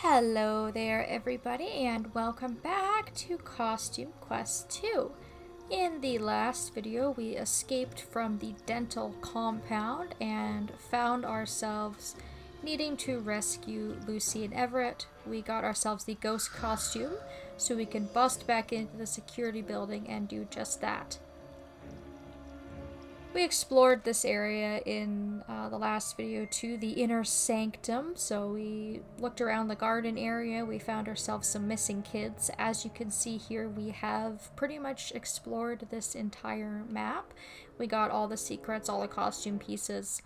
Hello there everybody and welcome back to Costume Quest 2. In the last video we escaped from the dental compound and found ourselves needing to rescue Lucy and Everett. We got ourselves the ghost costume so we can bust back into the security building and do just that. We explored this area in the last video to the inner sanctum, so we looked around the garden area, we found ourselves some missing kids. As you can see here, we have pretty much explored this entire map. We got all the secrets, all the costume pieces,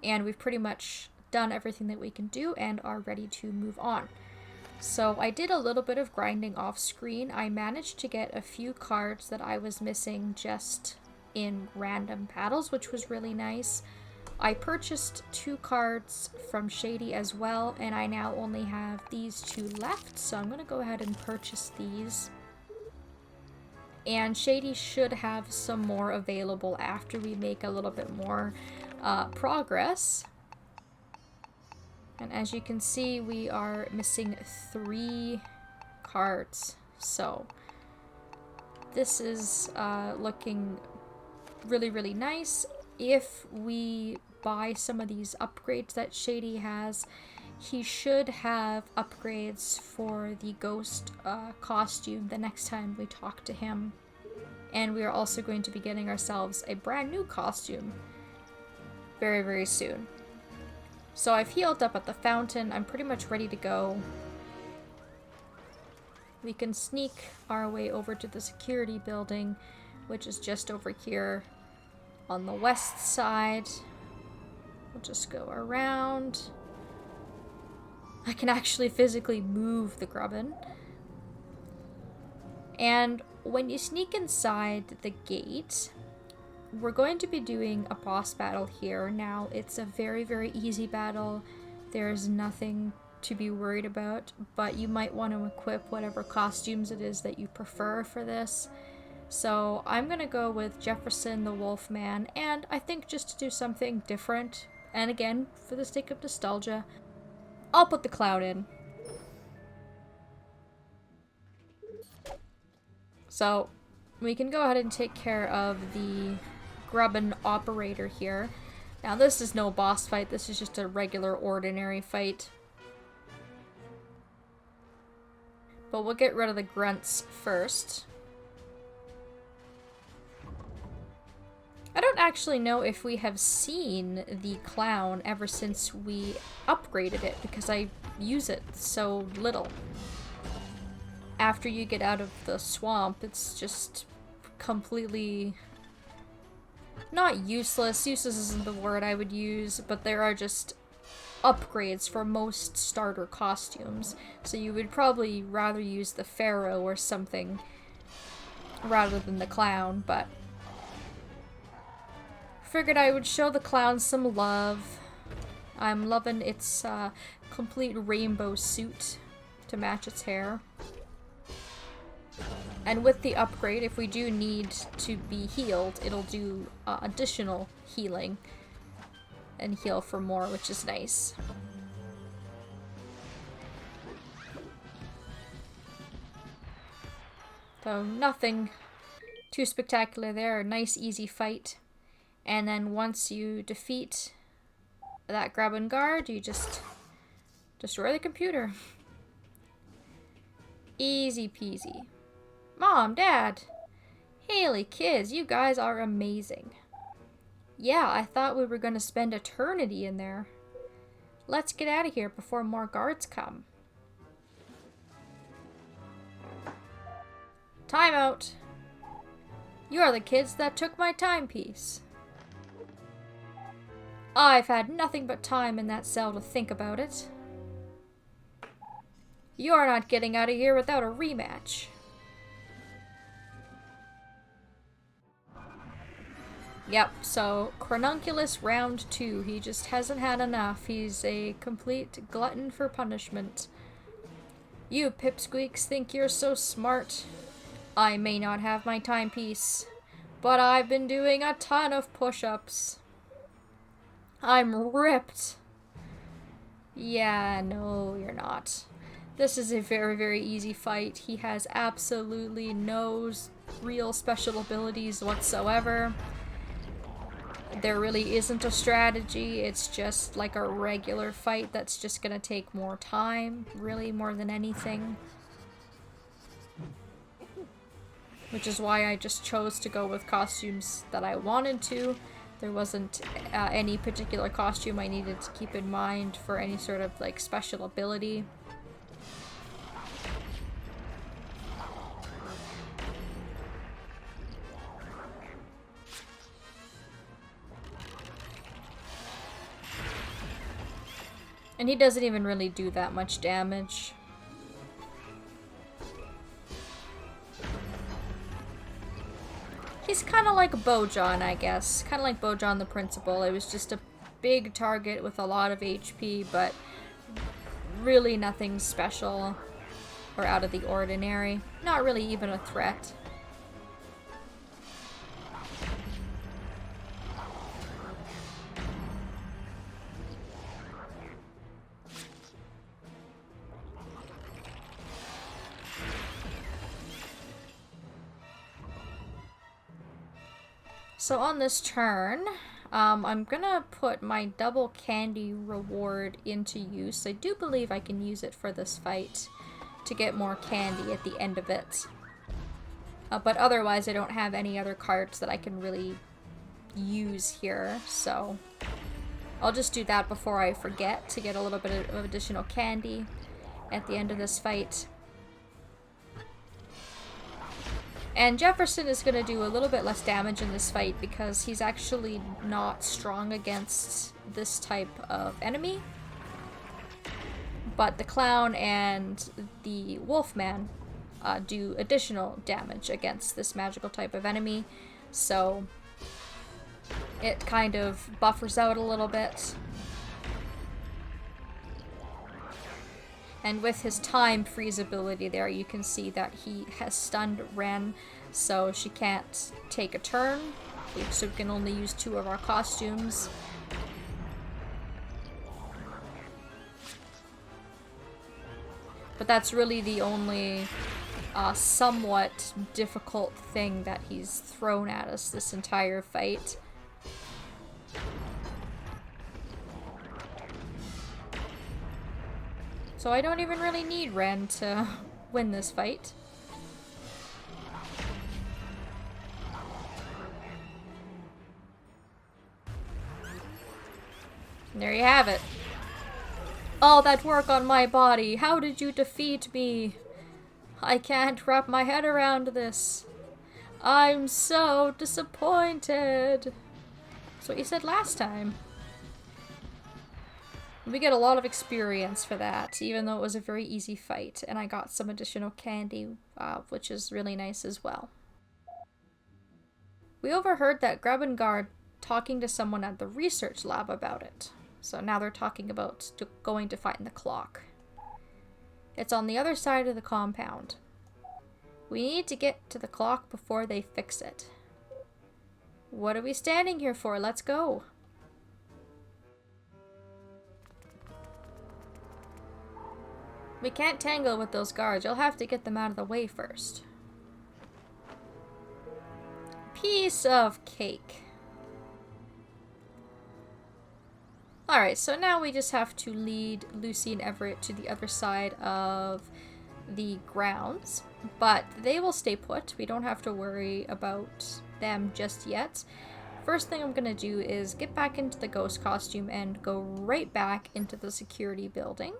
and we've pretty much done everything that we can do and are ready to move on. So I did a little bit of grinding off screen. I managed to get a few cards that I was missing just in random battles, which was really nice. I purchased 2 cards from Shady as well, and I now only have these 2 left, so I'm gonna go ahead and purchase these. And Shady should have some more available after we make a little bit more progress. And as you can see, we are missing 3 cards, so this is looking really nice. If we buy some of these upgrades that Shady has, he should have upgrades for the ghost costume the next time we talk to him. And we are also going to be getting ourselves a brand new costume very soon. So I've healed up at the fountain. I'm pretty much ready to go. We can sneak our way over to the security building, which is just over here on the west side. We'll just go around. I can actually physically move the grubbin. And when you sneak inside the gate, we're going to be doing a boss battle here. Now, it's a very easy battle. There's nothing to be worried about, but you might want to equip whatever costumes it is that you prefer for this. So I'm gonna go with Jefferson the Wolfman, and I think just to do something different, and again, for the sake of nostalgia, I'll put the clown in. So we can go ahead and take care of the grubbin operator here. Now this is no boss fight, this is just a regular ordinary fight. But we'll get rid of the grunts first. I don't actually know if we have seen the clown ever since we upgraded it, because I use it so little. After you get out of the swamp, it's just completely not useless. Useless isn't the word I would use, but there are just upgrades for most starter costumes. So you would probably rather use the Pharaoh or something rather than the clown, but figured I would show the clown some love. I'm loving its complete rainbow suit to match its hair. And with the upgrade, if we do need to be healed, it'll do additional healing and heal for more, which is nice. So nothing too spectacular there. A nice easy fight. And then once you defeat that grubbin guard, you just destroy the computer. Easy peasy. Mom, Dad, Haley, kids, you guys are amazing. Yeah, I thought we were gonna spend eternity in there. Let's get out of here before more guards come. Time out. You are the kids that took my timepiece. I've had nothing but time in that cell to think about it. You're not getting out of here without a rematch. Yep, so Chronunculus round 2. He just hasn't had enough. He's a complete glutton for punishment. You pipsqueaks think you're so smart. I may not have my timepiece, but I've been doing a ton of push-ups. I'm ripped. Yeah, no, you're not. This is a very, very easy fight. He has absolutely no real special abilities whatsoever. There really isn't a strategy. It's just like a regular fight that's just gonna take more time, really, more than anything. Which is why I just chose to go with costumes that I wanted to. There wasn't any particular costume I needed to keep in mind for any sort of like special ability. And he doesn't even really do that much damage. He's kind of like Bojan, I guess. Kind of like Bojan the Principal. It was just a big target with a lot of HP, but really nothing special or out of the ordinary. Not really even a threat. So on this turn, I'm gonna put my double candy reward into use. I do believe I can use it for this fight to get more candy at the end of it. But otherwise I don't have any other cards that I can really use here, so I'll just do that before I forget to get a little bit of additional candy at the end of this fight. And Jefferson is going to do a little bit less damage in this fight because he's actually not strong against this type of enemy. But the Clown and the Wolfman do additional damage against this magical type of enemy. So it kind of buffers out a little bit. And with his time freeze ability there, you can see that he has stunned Ren, so she can't take a turn. So we can only use 2 of our costumes. But that's really the only somewhat difficult thing that he's thrown at us this entire fight. So I don't even really need Ren to win this fight. And there you have it. All that work on my body. How did you defeat me? I can't wrap my head around this. I'm so disappointed. That's what you said last time. We get a lot of experience for that, even though it was a very easy fight, and I got some additional candy, which is really nice as well. We overheard that Grabengard talking to someone at the research lab about it, so now they're talking about going to find the clock. It's on the other side of the compound. We need to get to the clock before they fix it. What are we standing here for? Let's go. We can't tangle with those guards. You'll have to get them out of the way first. Piece of cake. Alright, so now we just have to lead Lucy and Everett to the other side of the grounds. But they will stay put. We don't have to worry about them just yet. First thing I'm going to do is get back into the ghost costume and go right back into the security building.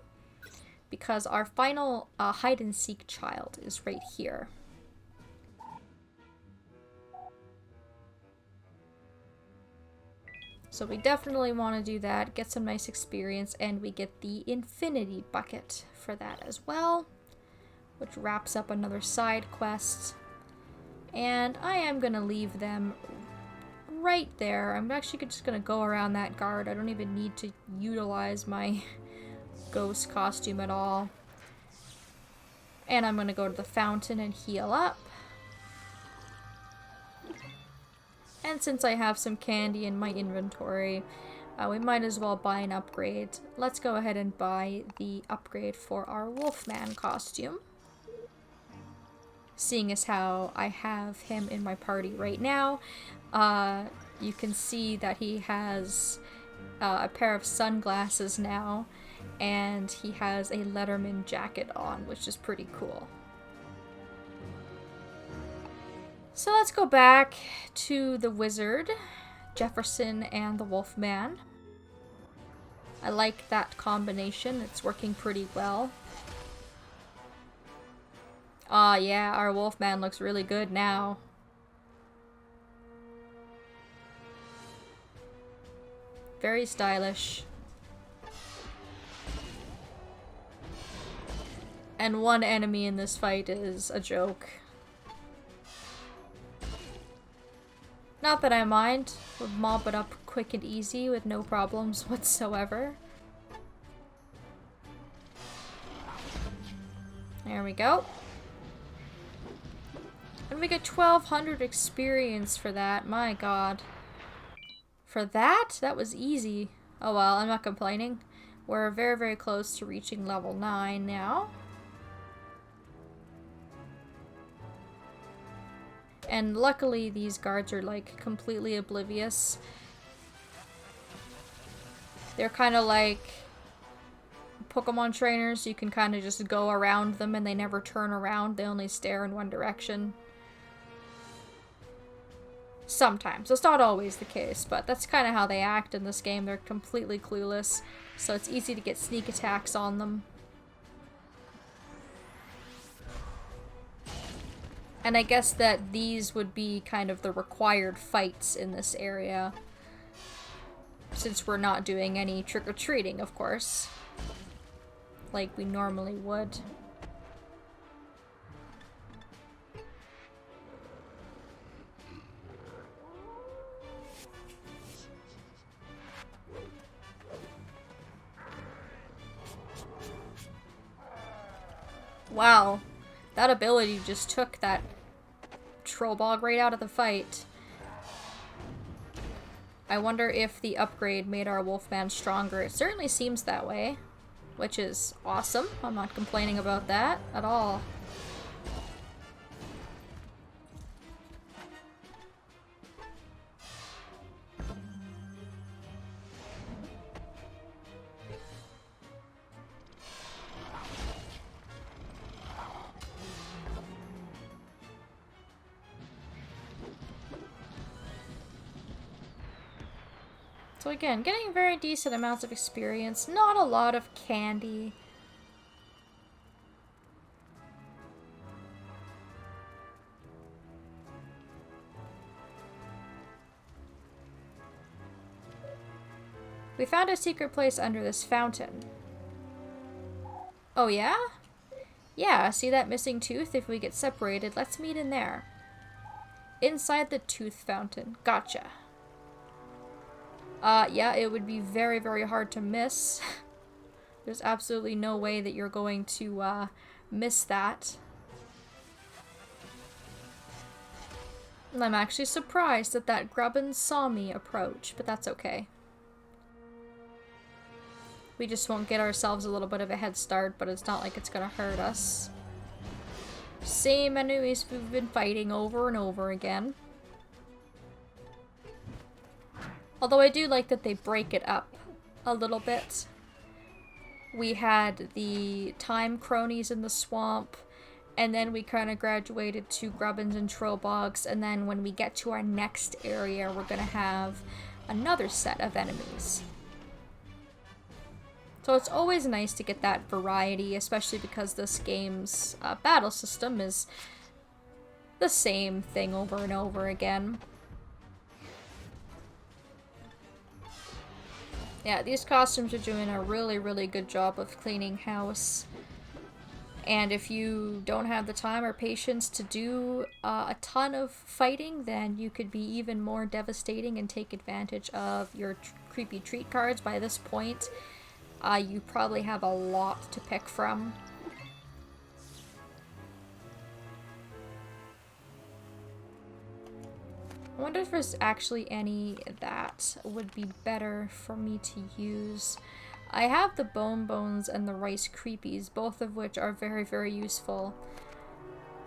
Because our final hide-and-seek child is right here. So we definitely want to do that, get some nice experience, and we get the infinity bucket for that as well, which wraps up another side quest. And I am going to leave them right there. I'm actually just going to go around that guard. I don't even need to utilize my ghost costume at all. And I'm gonna go to the fountain and heal up. And since I have some candy in my inventory, We might as well buy an upgrade. Let's go ahead and buy the upgrade for our Wolfman costume. Seeing as how I have him in my party right now, you can see that he has a pair of sunglasses now, and he has a Letterman jacket on, which is pretty cool. So let's go back to the wizard, Jefferson, and the Wolfman. I like that combination. It's working pretty well. Yeah, our Wolfman looks really good now. Very stylish. And one enemy in this fight is a joke. Not that I mind. Would mob it up quick and easy with no problems whatsoever. There we go. And we get 1200 experience for that. My god. For that? That was easy. Oh well, I'm not complaining. We're very, very close to reaching level 9 now. And luckily these guards are like completely oblivious. They're kind of like Pokemon trainers. You can kind of just go around them and they never turn around. They only stare in one direction. Sometimes. It's not always the case, but that's kind of how they act in this game. They're completely clueless, so it's easy to get sneak attacks on them. And I guess that these would be kind of the required fights in this area, since we're not doing any trick-or-treating, of course, like we normally would. Wow, that ability just took that Trollbog right out of the fight. I wonder if the upgrade made our Wolfman stronger. It certainly seems that way, which is awesome. I'm not complaining about that at all. So again, getting very decent amounts of experience, not a lot of candy. We found a secret place under this fountain. Oh yeah? Yeah, see that missing tooth? If we get separated, let's meet in there. Inside the tooth fountain. Gotcha. Yeah, it would be very, very hard to miss. There's absolutely no way that you're going to, miss that. And I'm actually surprised that that Grubbin saw me approach, but that's okay. We just won't get ourselves a little bit of a head start, but it's not like it's gonna hurt us. Same enemies we've been fighting over and over again. Although I do like that they break it up a little bit. We had the time cronies in the swamp, and then we kind of graduated to Grubbins and Trollbogs, and then when we get to our next area, we're gonna have another set of enemies. So it's always nice to get that variety, especially because this game's battle system is the same thing over and over again. Yeah, these costumes are doing a really, really good job of cleaning house. And if you don't have the time or patience to do a ton of fighting, then you could be even more devastating and take advantage of your creepy treat cards. By this point, you probably have a lot to pick from. I wonder if there's actually any that would be better for me to use. I have the bone bones and the rice creepies, both of which are very, very useful.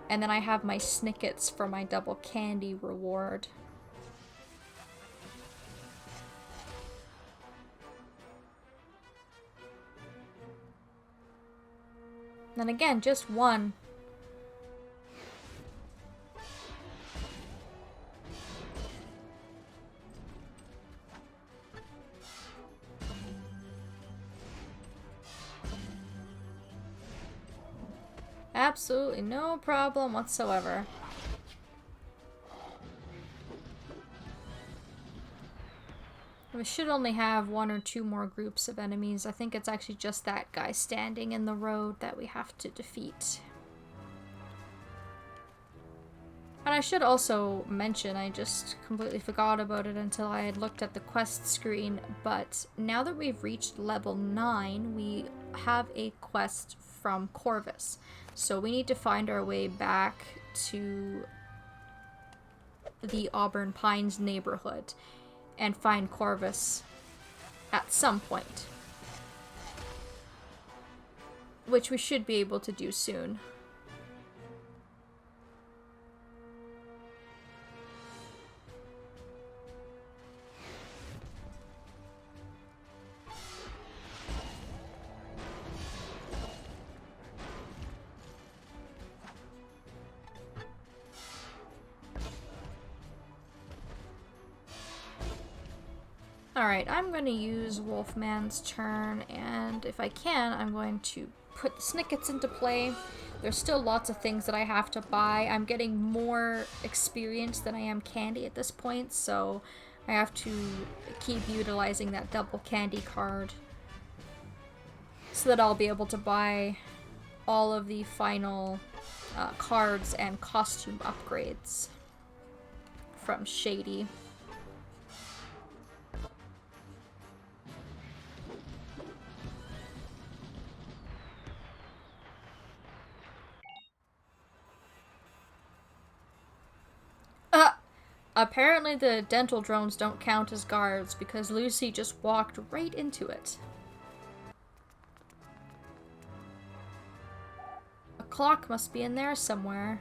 And then I have my snickets for my double candy reward. And again, just one. Absolutely no problem whatsoever. We should only have 1 or 2 more groups of enemies. I think it's actually just that guy standing in the road that we have to defeat. And I should also mention, I just completely forgot about it until I had looked at the quest screen, but now that we've reached level 9, we have a quest from Corvus. So we need to find our way back to the Auburn Pines neighborhood and find Corvus at some point, which we should be able to do soon. Alright, I'm going to use Wolfman's turn, and if I can, I'm going to put the snickets into play. There's still lots of things that I have to buy. I'm getting more experience than I am candy at this point, so I have to keep utilizing that double candy card so that I'll be able to buy all of the final cards and costume upgrades from Shady. Apparently the dental drones don't count as guards because Lucy just walked right into it. A clock must be in there somewhere.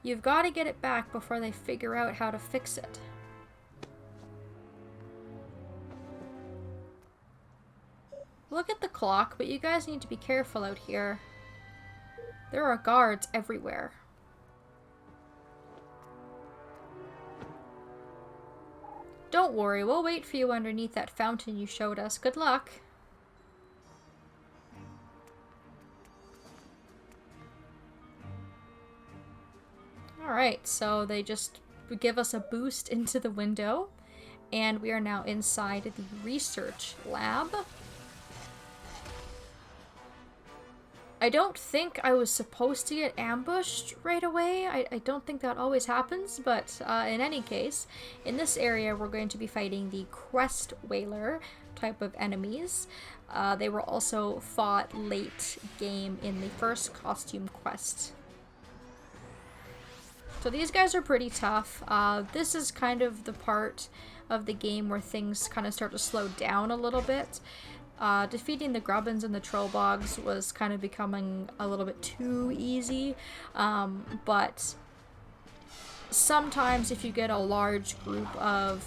You've got to get it back before they figure out how to fix it. Look at the clock, but you guys need to be careful out here. There are guards everywhere. Don't worry, we'll wait for you underneath that fountain you showed us. Good luck. Alright, so they just give us a boost into the window, and we are now inside the research lab. I don't think I was supposed to get ambushed right away. I don't think that always happens, but in any case, in this area we're going to be fighting the Crest Whaler type of enemies. They were also fought late game in the first costume quest. So these guys are pretty tough. This is kind of the part of the game where things kind of start to slow down a little bit. Defeating the Grubbins and the Trollbogs was kind of becoming a little bit too easy, but sometimes if you get a large group of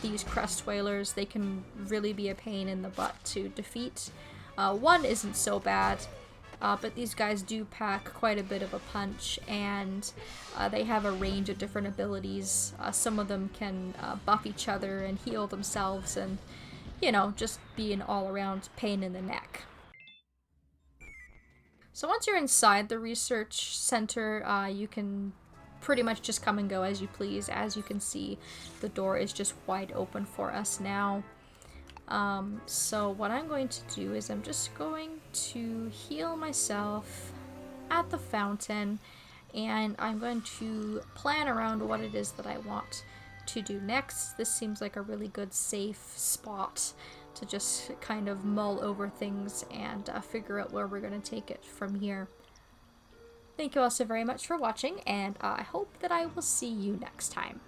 these Crest Whalers, they can really be a pain in the butt to defeat. One isn't so bad, but these guys do pack quite a bit of a punch, and they have a range of different abilities. Some of them can buff each other and heal themselves, and you know, just be an all-around pain in the neck. So once you're inside the research center, you can pretty much just come and go as you please. As you can see, the door is just wide open for us now. So what I'm going to do is I'm just going to heal myself at the fountain, and I'm going to plan around what it is that I want to do next. This seems like a really good safe spot to just kind of mull over things and figure out where we're going to take it from here. Thank you all so very much for watching, and I hope that I will see you next time.